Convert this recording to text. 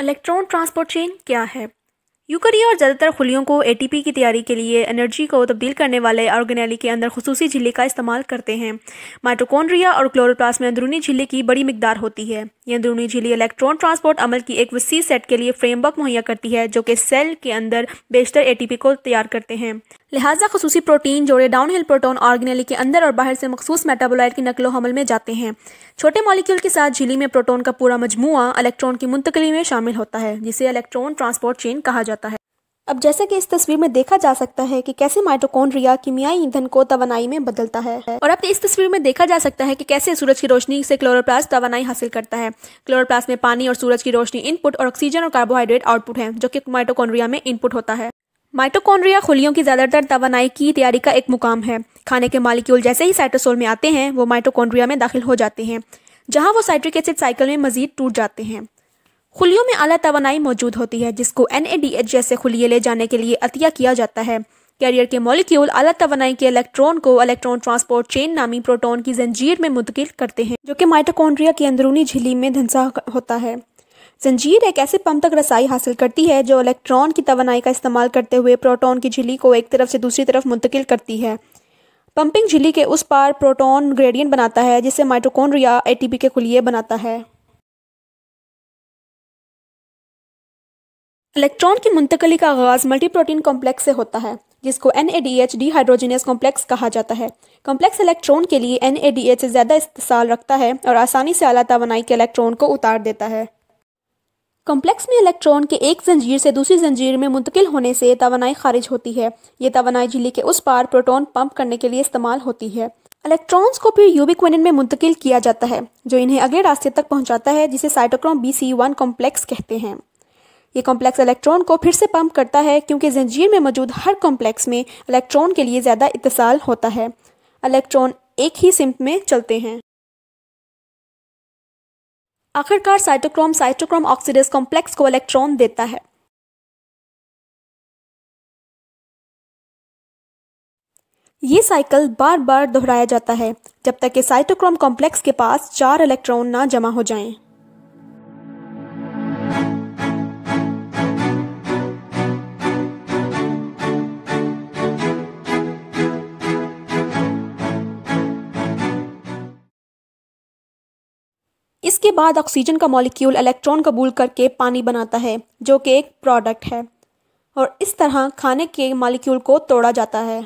Electron transport chain क्या है? यूकरिया और ज़्यादातर खुलियों को एटीपी की तैयारी के लिए एनर्जी को तब्दील करने वाले ऑर्गेनेली के अंदर खुसूसी झिल्ली का इस्तेमाल करते हैं। माइटोकॉन्ड्रिया और क्लोरोप्लास्ट में अंदरूनी झिल्ली की बड़ी मिकदार होती है। ये अंदरूनी झिल्ली इलेक्ट्रॉन ट्रांसपोर्ट अमल की एक वसी सेट के लिए फ्रेमवर्क मुहैया करती है जो कि सेल के अंदर बेशतर एटीपी को तैयार करते हैं। लिहाजा खुसूसी प्रोटीन जोड़े डाउनहिल प्रोटॉन ऑर्गेनेली के अंदर और बाहर से मखसूस मेटाबोलाइट की नकलो हमल में जाते हैं। छोटे मॉलिक्यूल के साथ झिल्ली में प्रोटॉन का पूरा मजमूआ इलेक्ट्रॉन की मुंतकली में शामिल होता है, जिसे इलेक्ट्रॉन ट्रांसपोर्ट चेन कहा जाता है। अब जैसा कि इस तस्वीर में देखा जा सकता है कि कैसे माइटोकॉन्ड्रिया कीमियाई ईंधन को तवानाई में बदलता है, और अब इस तस्वीर में देखा जा सकता है कि कैसे सूरज की रोशनी से क्लोरोप्लास्ट तवानाई हासिल करता है। क्लोरोप्लास्ट में पानी और सूरज की रोशनी इनपुट और ऑक्सीजन और कार्बोहाइड्रेट आउटपुट है, जो कि माइटोकॉन्ड्रिया में इनपुट होता है। माइटोकॉन्ड्रिया खुलियों की ज्यादातर तवानाई की तैयारी का एक मुकाम है। खाने के मॉलिक्यूल जैसे ही साइटोसोल में आते हैं वो माइटोकॉन्ड्रिया में दाखिल हो जाते हैं, जहां वो साइट्रिक एसिड साइकिल में मजीद टूट जाते हैं। खुलियों में आला तवानाई मौजूद होती है जिसको NADH जैसे खुलिये ले जाने के लिए अतिया किया जाता है। कैरियर के मॉलिक्यूल आला तवानाई के इलेक्ट्रॉन को इलेक्ट्रॉन ट्रांसपोर्ट चेन नामी प्रोटॉन की जंजीर में मुंतकिल करते हैं, जो कि माइटोकॉन्ड्रिया की अंदरूनी झिल्ली में धंसा होता है। जंजीर एक ऐसे पंप तक रसाई हासिल करती है जो इलेक्ट्रॉन की तवानाई का इस्तेमाल करते हुए प्रोटॉन की झिल्ली को एक तरफ से दूसरी तरफ मुंतकिल करती है। पंपिंग झिल्ली के उस पार प्रोटॉन ग्रेडियंट बनाता है जिससे माइटोकॉन्ड्रिया ATP के खुलिये बनाता है। इलेक्ट्रॉन की मुंतकली का आगाज मल्टी प्रोटीन कॉम्प्लेक्स से होता है, जिसको NADH डिहाइड्रोजनेस कॉम्प्लेक्स कहा जाता है। कॉम्प्लेक्स इलेक्ट्रॉन के लिए NADH से ज़्यादा इत्तिसाल रखता है और आसानी से आला तवानाई के इलेक्ट्रॉन को उतार देता है। कॉम्प्लेक्स में इलेक्ट्रॉन के एक जंजीर से दूसरी जंजीर में मुंतकिल होने से तवानाई खारिज होती है। ये तवानाई झिल्ली के उस पार प्रोटॉन पंप करने के लिए इस्तेमाल होती है। इलेक्ट्रॉन्स को फिर यूबिक्विनिन में मुंतकिल किया जाता है, जो इन्हें अगले रास्ते तक पहुंचाता है, जिसे साइटोक्रोम BC1 कॉम्प्लेक्स कहते हैं। ये कॉम्प्लेक्स इलेक्ट्रॉन को फिर से पंप करता है क्योंकि जंजीर में मौजूद हर कॉम्प्लेक्स में इलेक्ट्रॉन के लिए ज़्यादा इत्तिसाल होता है। इलेक्ट्रॉन एक ही सिम्त में चलते हैं। आखिरकार साइटोक्रोम ऑक्सीडेज कॉम्प्लेक्स को इलेक्ट्रॉन देता है। ये साइकिल बार बार दोहराया जाता है जब तक कि साइटोक्रोम कॉम्प्लेक्स के पास 4 इलेक्ट्रॉन ना जमा हो जाएं। इसके बाद ऑक्सीजन का मॉलिक्यूल इलेक्ट्रॉन कबूल करके पानी बनाता है, जो कि एक प्रोडक्ट है, और इस तरह खाने के मॉलिक्यूल को तोड़ा जाता है।